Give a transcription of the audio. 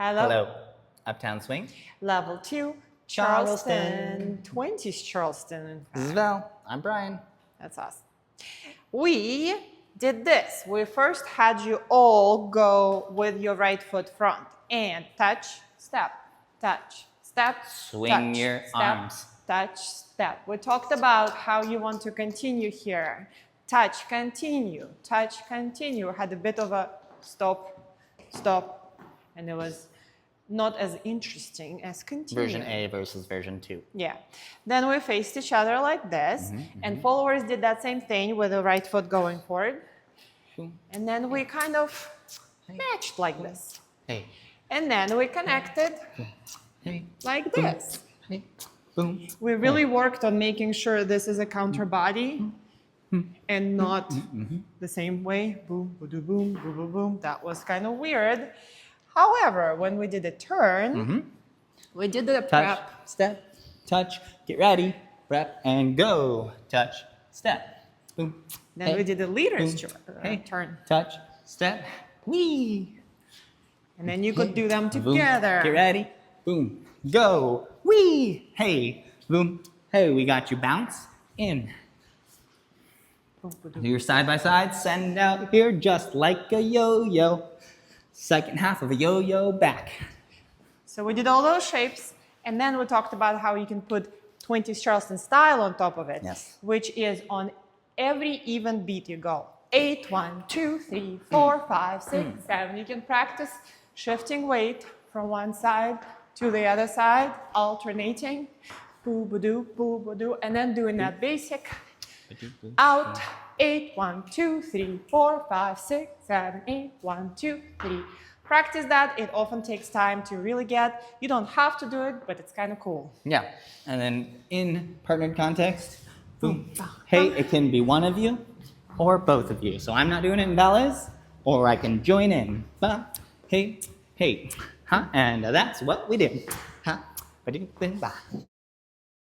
Hello. Hello. Uptown Swing. Level 2, Charleston. 20s Charleston. This is Val. I'm Brian. That's us. We did this. We first had you all go with your right foot front and touch, step, touch, step, Swing touch, your step, arms. touch, step. We talked about how you want to continue here. Touch, continue, touch, continue. Had a bit of a stop, stop, and it was not as interesting as continue. Version A versus version 2. Yeah. Then we faced each other like this, and followers did that same thing with the right foot going forward. And then we kind of matched like this. Hey. And then we connected Hey. like this. Hey. Boom. We really worked on making sure this is a counter body and not the same way. Boom, boom, boom, boom, boom, boom. That was kind of weird. However, when we did a turn, we did the Touch, prep. step, touch, get ready, prep, and go. Touch, step, boom. Then Hey. we did the leader's Hey. turn. Touch, step, wee. And then you could do them Boom. together. Get ready, boom, go, wee. Hey, boom. Hey, we got you bounce in. Do your side by side, send out here just like a yo-yo. Second half of a yo-yo back. So we did all those shapes, and then we talked about how you can put 20s Charleston style on top of it, Yes. which is on every even beat you go. 8, 1, 2, 3, 4, 5, 6, 7. You can practice shifting weight from one side to the other side, alternating, boo-ba-doo, and then doing that basic out. 8, 1, 2, 3, 4, 5, 6, 7, 8, 1, 2, 3. Practice that. It often takes time to really get. You don't have to do it, but it's kind of cool. Yeah, and then in partnered context, boom. Hey, it can be one of you or both of you. So I'm not doing it in ballets, or I can join in. Ba, hey, hey, huh? And that's what we did. Huh? Ba-doo-ba-ba.